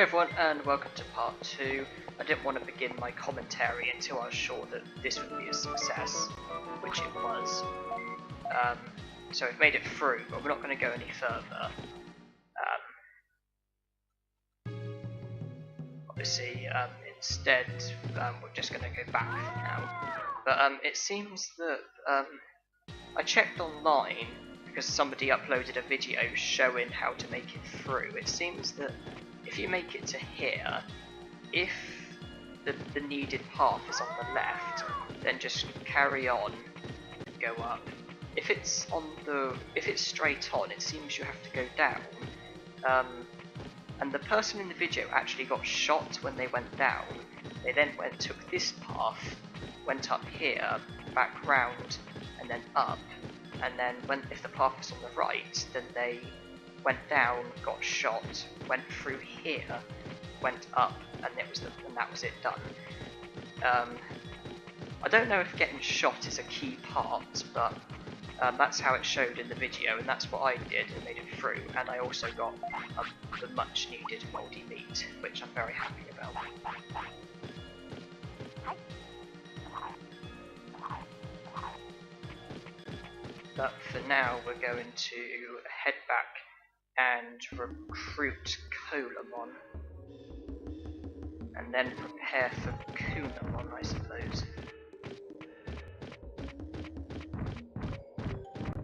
Hey everyone, and welcome to part 2. I didn't want to begin my commentary until I was sure that this would be a success, which it was. So we've made it through, but we're not going to go any further. Obviously, instead, we're just going to go back now. But it seems that I checked online because somebody uploaded a video showing how to make it through. It seems that if you make it to here, if the needed path is on the left, then just carry on and go up. If it's straight on, it seems you have to go down. And the person in the video actually got shot when they went down. They then took this path, went up here, back round, and then up. And then if the path was on the right, then they went down, got shot, went through here, went up, and that was it done. I don't know if getting shot is a key part, but that's how it showed in the video, and that's what I did and made it through. And I also got the much needed moldy meat, which I'm very happy about. But for now, we're going to head back and recruit Colomon, and then prepare for Kunamon, I suppose.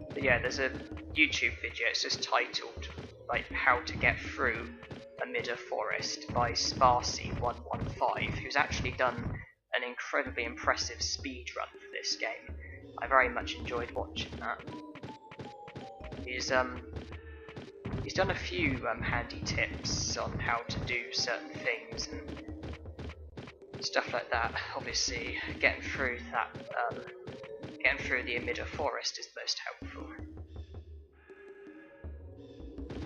But yeah, there's a YouTube video, it's just titled like How to Get Through a Midder Forest by Sparcy115, who's actually done an incredibly impressive speed run for this game. I very much enjoyed watching that. He's done a few handy tips on how to do certain things and stuff like that. Obviously, getting through the Midder Forest is most helpful.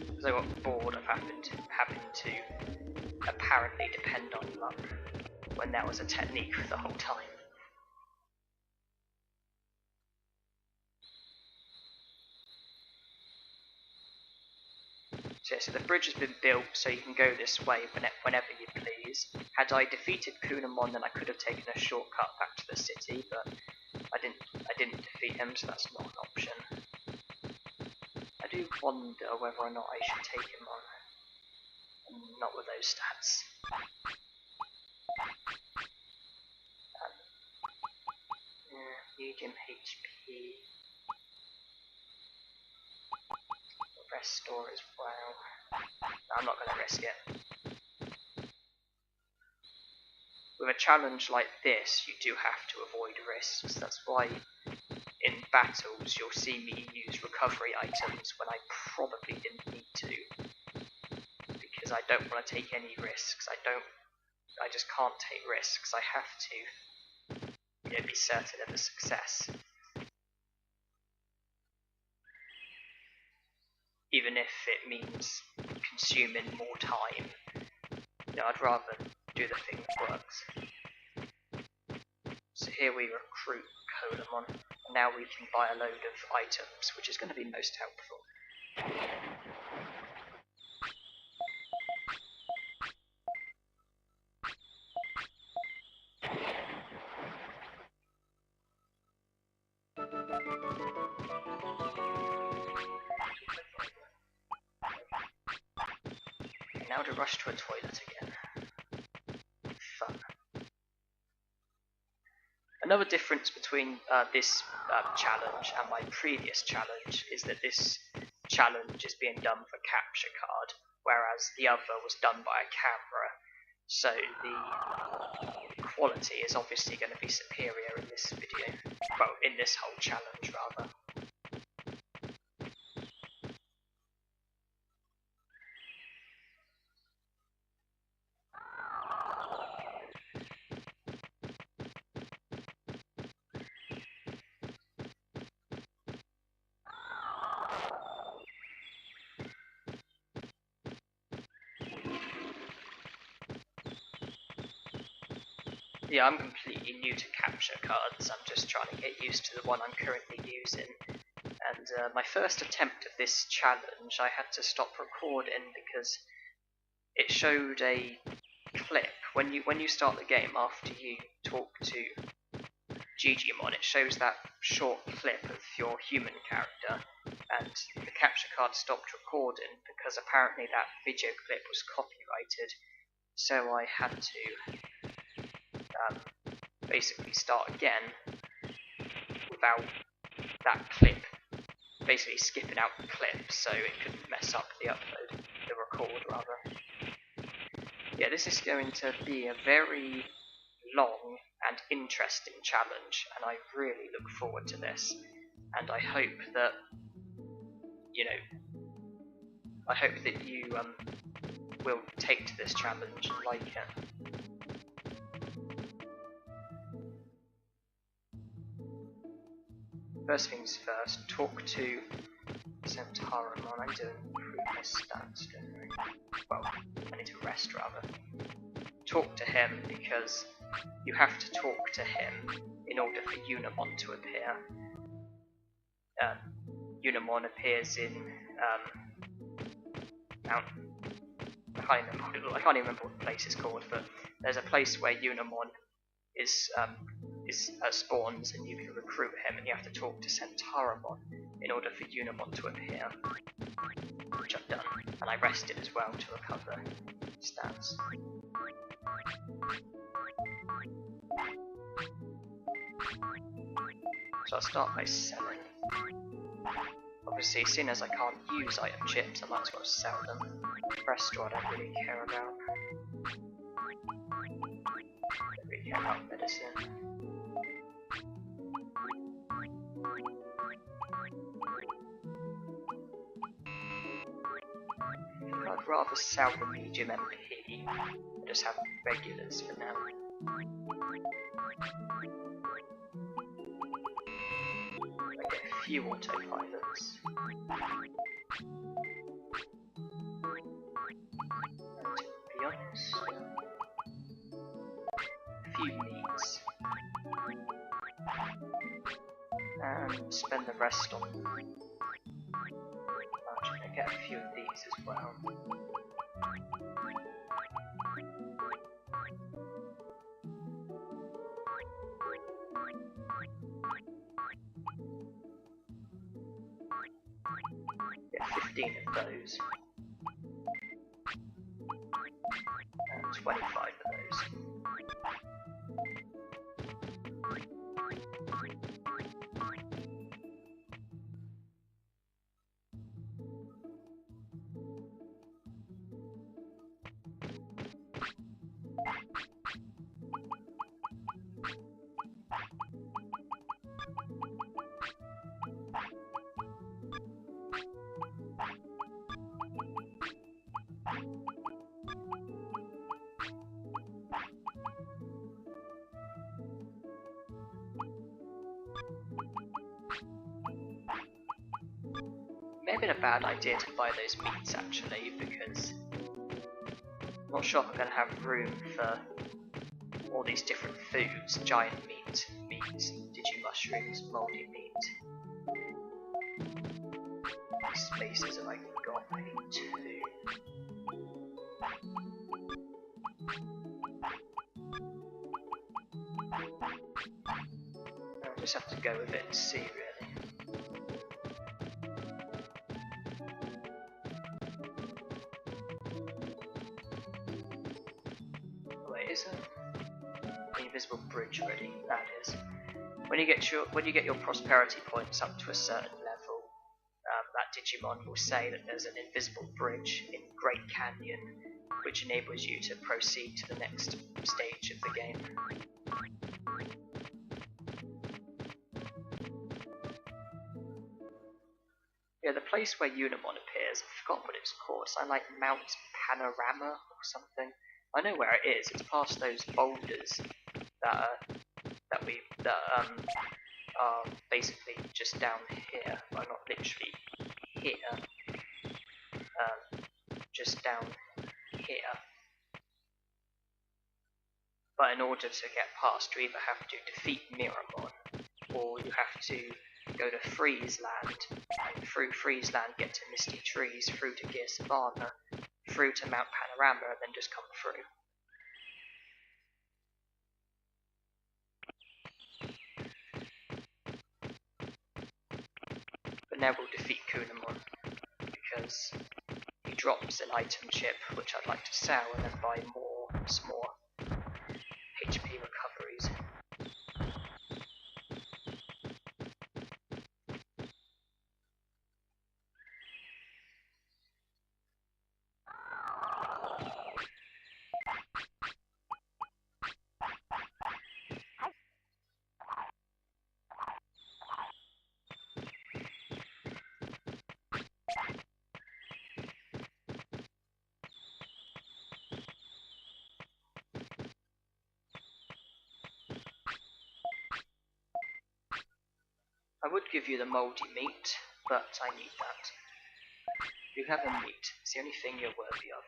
Because I got bored of having to apparently depend on luck when that was a technique the whole time. So the bridge has been built so you can go this way whenever you please. Had I defeated Kunamon, then I could have taken a shortcut back to the city, but I didn't defeat him, so that's not an option. I do wonder whether or not I should take him on. Not with those stats. Medium HP. Restore as well. No, I'm not going to risk it. With a challenge like this, you do have to avoid risks. That's why in battles you'll see me use recovery items when I probably didn't need to. Because I don't want to take any risks. I just can't take risks. I have to, be certain of a success. Even if it means consuming more time, I'd rather do the thing that works. So here we recruit Colomon, and now we can buy a load of items, which is going to be most helpful. Now to rush to a toilet again. Fun. Another difference between this challenge and my previous challenge is that this challenge is being done for capture card, whereas the other was done by a camera. So the quality is obviously going to be superior in this video. Well, in this whole challenge, rather. Yeah, I'm completely new to capture cards. I'm just trying to get used to the one I'm currently using. And my first attempt of this challenge, I had to stop recording because it showed a clip when you start the game after you talk to Digimon. It shows that short clip of your human character, and the capture card stopped recording because apparently that video clip was copyrighted. So I had to basically start again without that clip, basically skipping out the clip so it couldn't mess up the upload, the record rather. Yeah, this is going to be a very long and interesting challenge, and I really look forward to this. And I hope that, you will take to this challenge and like it. First things first, talk to Centaurimon. I need to improve my stats, don't I? Well, I need to rest rather. Talk to him because you have to talk to him in order for Unimon to appear. Unimon appears in Mount. I can't even remember what the place is called, but there's a place where Unimon is spawns, and you can recruit him, and you have to talk to Centaurimon in order for Unimon to appear, which I've done, and I rested as well to recover stats. So I'll start by selling. Obviously, seeing as I can't use item chips, I might as well sell them. Restaurant I don't really care about. Don't really care about medicine. I'd rather sell the medium MP and just have regulars for now. I get a few autopilots. And to be honest, a few needs. And spend the rest on actually, I get a few of these as well. Get 15 of those. And 25 of those. May have been a bad idea to buy those meats actually, because I'm not sure if I'm going to have room for all these different foods. Giant meat, Digimushrooms, moldy meat. How many spaces have I got? I need 2. I'll just have to go with it and see really. Is the invisible bridge ready? That is. When you get your prosperity points up to a certain level, that Digimon will say that there's an invisible bridge in Great Canyon, which enables you to proceed to the next stage of the game. Yeah, the place where Unimon appears, I forgot what it's called. It's like Mount Panorama or something. I know where it is. It's past those boulders that are basically just down here. Well, not literally here. Just down here. But in order to get past, you either have to defeat Miramon, or you have to go to Freeze Land, and through Freeze Land get to Misty Trees, through to Gear Savannah, through to Mount Panorama and then just come through. But now we'll defeat Colomon, because he drops an item chip which I'd like to sell and then buy some more HP recoveries. I would give you the mouldy meat, but I need that. You have a meat, it's the only thing you're worthy of.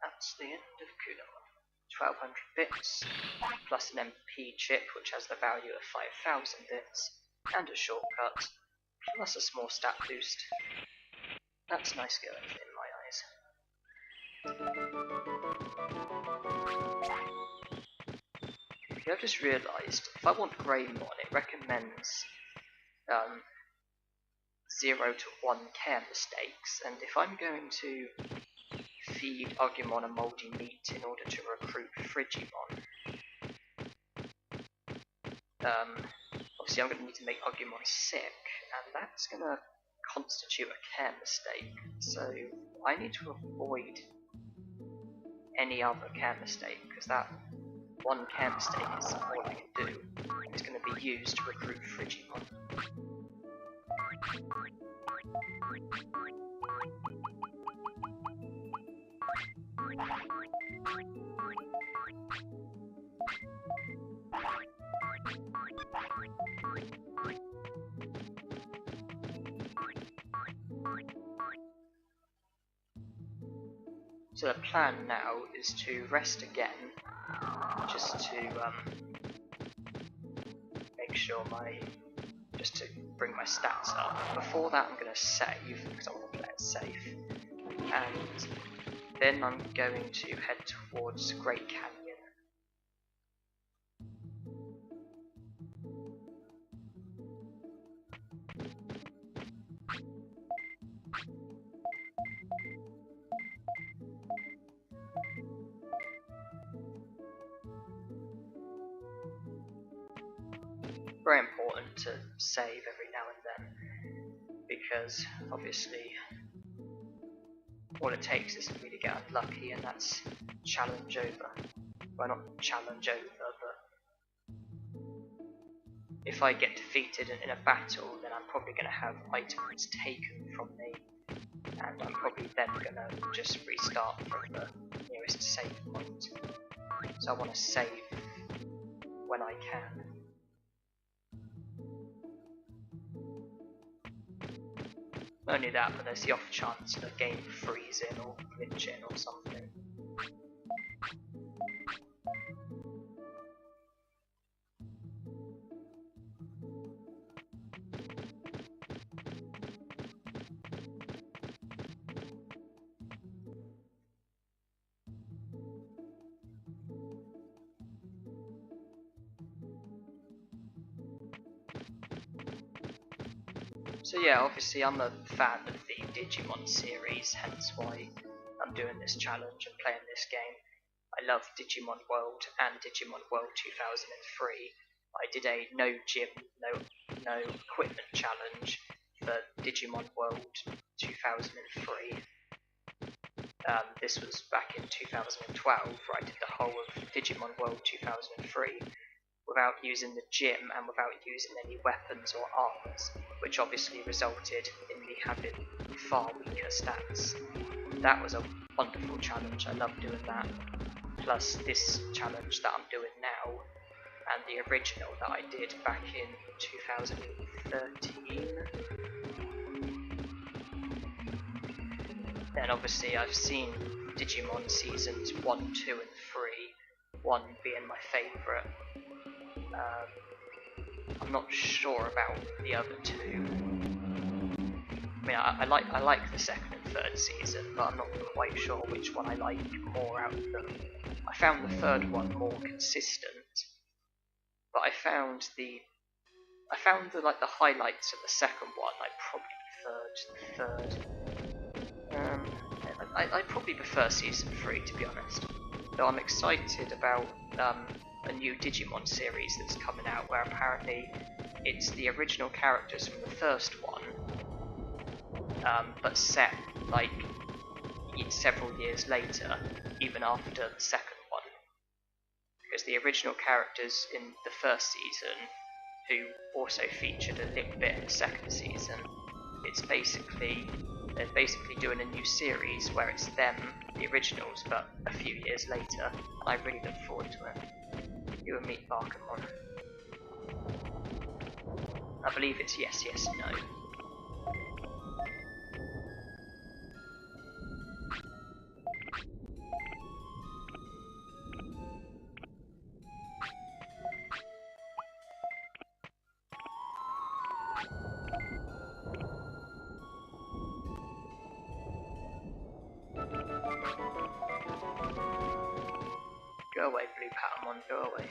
That's the end of Colomon. 1200 bits, plus an MP chip which has the value of 5000 bits, and a shortcut, plus a small stat boost. That's nice going in my eyes. Yeah, I've just realised, if I want Greymon, it recommends 0 to 1 care mistakes, and if I'm going to feed Agumon a mouldy meat in order to recruit Frigimon, obviously I'm going to need to make Agumon sick, and that's going to constitute a care mistake, so I need to avoid any other care mistake, because that one care mistake is all I can do. It's going to be used to recruit Frigimon. So the plan now is to rest again, just to make sure just to bring my stats up. Before that I'm going to save, because I want to play it safe, and then I'm going to head towards Great Canyon. Very important to save every now and then, because obviously all it takes is for me to get unlucky and that's challenge over. Well, not challenge over, but if I get defeated in a battle, then I'm probably going to have items taken from me, and I'm probably then going to just restart from the nearest save point. So I want to save when I can. Not only that, but there's the off chance the game freezing or glitching or something. So yeah, obviously I'm a fan of the Digimon series, hence why I'm doing this challenge and playing this game. I love Digimon World and Digimon World 2003. I did a no gym, no equipment challenge for Digimon World 2003. This was back in 2012, where I did the whole of Digimon World 2003. Without using the gym and without using any weapons or arms, which obviously resulted in me having far weaker stats. That was a wonderful challenge, I love doing that. Plus this challenge that I'm doing now, and the original that I did back in 2013. Then obviously I've seen Digimon seasons 1, 2 and 3, 1 being my favourite. I'm not sure about the other two. I mean, I like the second and third season, but I'm not quite sure which one I like more out of them. I found the third one more consistent, but I found the like the highlights of the second one. I probably preferred the third. I probably prefer season 3, to be honest. Though I'm excited about a new Digimon series that's coming out, where apparently it's the original characters from the first one, but set like several years later, even after the second one. Because the original characters in the first season, who also featured a little bit in the second season, they're basically doing a new series where it's them, the originals, but a few years later, and I really look forward to it. You and meet Barkamon. I believe it's yes, yes, no. Go away, Blue Patamon, go away.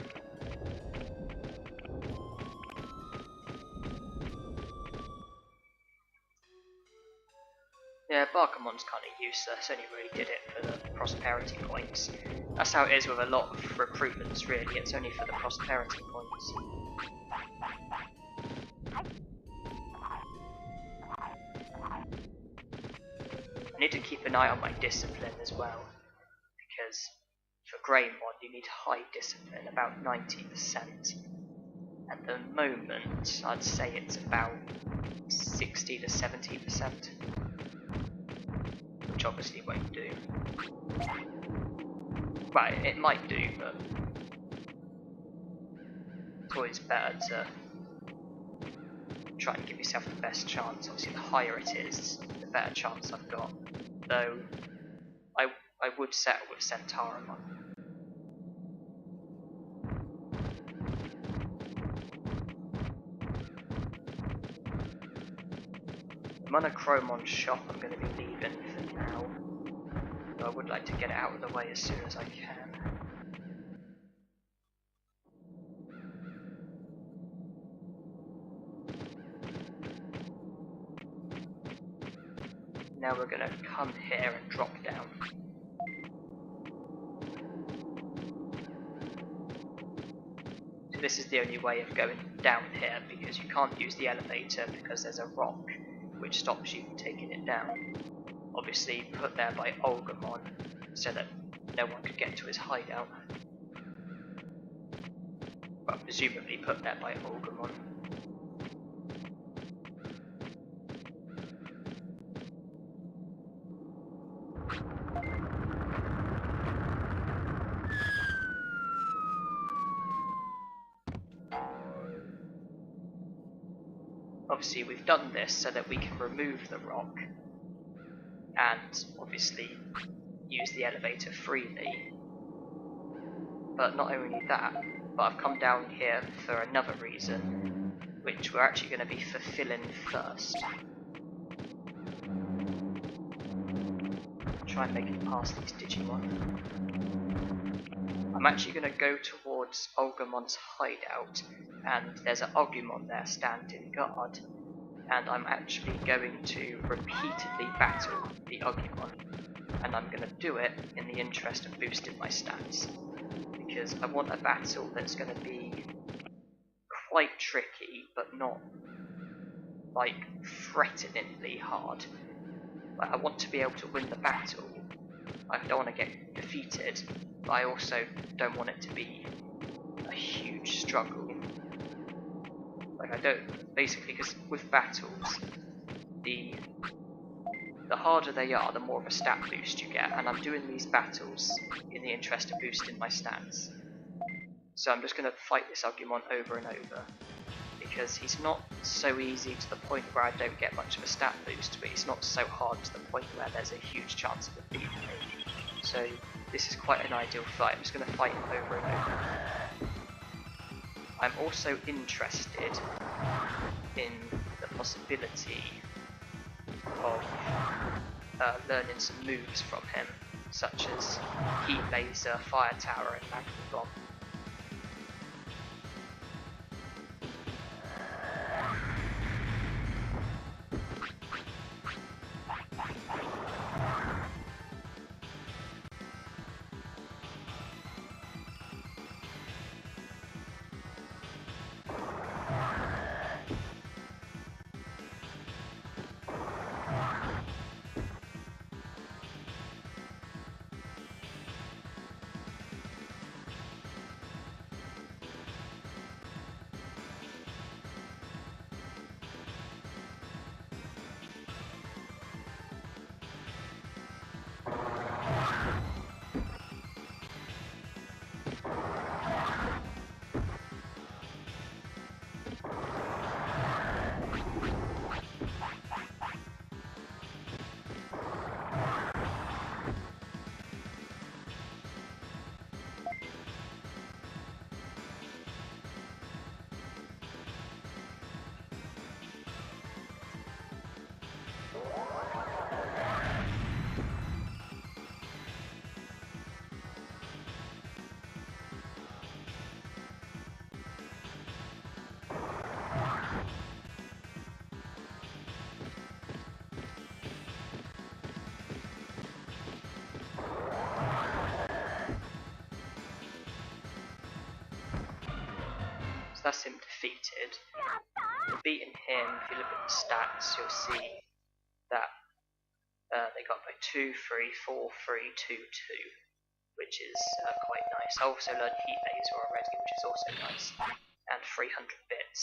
Yeah, Barkamon's kind of useless, only really did it for the prosperity points. That's how it is with a lot of recruitments, really, it's only for the prosperity points. I need to keep an eye on my discipline as well, because for Greymon you need high discipline, about 90%. At the moment, I'd say it's about 60 to 70%. Which obviously won't do. Well, it might do, but it's always better to try and give yourself the best chance. Obviously, the higher it is, the better chance I've got. Though, I would settle with Centauramon. The Monochromon shop I'm going to be leaving for now. Though I would like to get it out of the way as soon as I can. Now we're going to come here and drop down. So this is the only way of going down here, because you can't use the elevator because there's a rock which stops you from taking it down. Obviously put there by Olgamon, so that no one could get to his hideout. Well, presumably put there by Olgamon. obviously we've done this so that we can remove the rock and obviously use the elevator freely. But not only that, but I've come down here for another reason, which we're actually going to be fulfilling first. Try and make it past these Digimon. I'm actually going to go towards Olgamon's hideout, and there's an Agumon there standing guard, and I'm actually going to repeatedly battle the Agumon, and I'm going to do it in the interest of boosting my stats, because I want a battle that's going to be quite tricky, but not like threateningly hard. Like, I want to be able to win the battle. I don't want to get defeated, but I also don't want it to be a huge struggle. Like, I don't, basically, because with battles, the harder they are, the more of a stat boost you get, and I'm doing these battles in the interest of boosting my stats. So I'm just going to fight this Agumon over and over, because he's not so easy to the point where I don't get much of a stat boost, but he's not so hard to the point where there's a huge chance of defeating me. So this is quite an ideal fight. I'm just going to fight him over and over. I'm also interested in the possibility of learning some moves from him, such as Heat Laser, Fire Tower and Magma Bomb. That's him defeated. Beating him, if you look at the stats, you'll see that they got by 2, 3, 4, 3, 2, 2, which is quite nice. I also learned Heat Laser already, which is also nice, and 300 bits.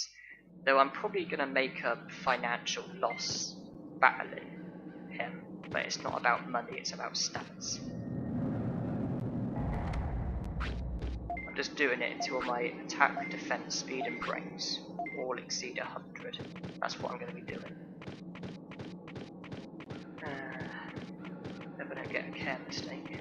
Though I'm probably going to make a financial loss battling him, but it's not about money, it's about stats. I'm just doing it until my attack, defense, speed and brains all exceed 100. That's what I'm going to be doing. Hope I don't get a care mistake.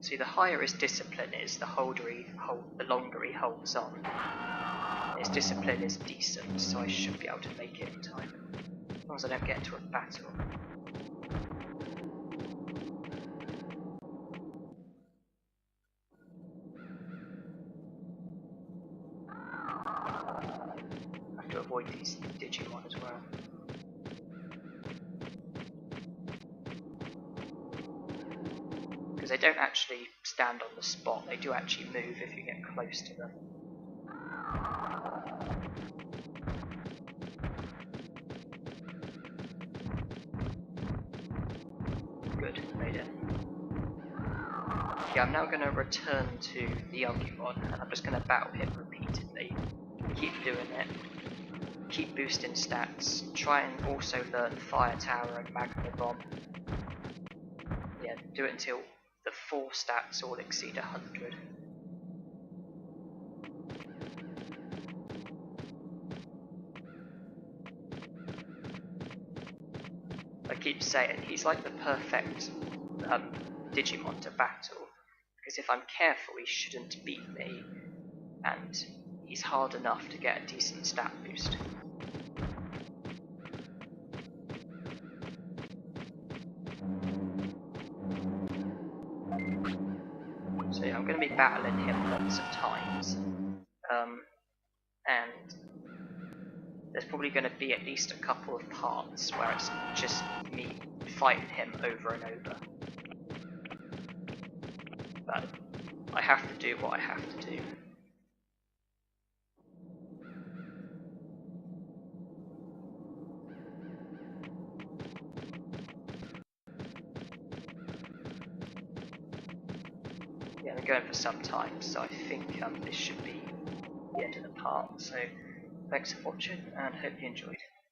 See, the higher his discipline is, the longer he holds on. His discipline is decent, so I should be able to make it in time, as long as I don't get into a battle. I have to avoid these Digimon as well. Because they don't actually stand on the spot, they do actually move if you get close to them. yeah, I'm now going to return to the Agumon, and I'm just going to battle him repeatedly. Keep doing it. Keep boosting stats. Try and also learn Fire Tower and Magma Bomb. Yeah, do it until the 4 stats all exceed 100. I keep saying he's like the perfect Digimon to battle, because if I'm careful he shouldn't beat me, and he's hard enough to get a decent stat boost. So yeah, I'm going to be battling him lots of times, and there's probably going to be at least a couple of parts where it's just me fighting him over and over. But I have to do what I have to do. Yeah, I'm going for some time, so I think this should be the end of the part. So thanks for watching, and hope you enjoyed.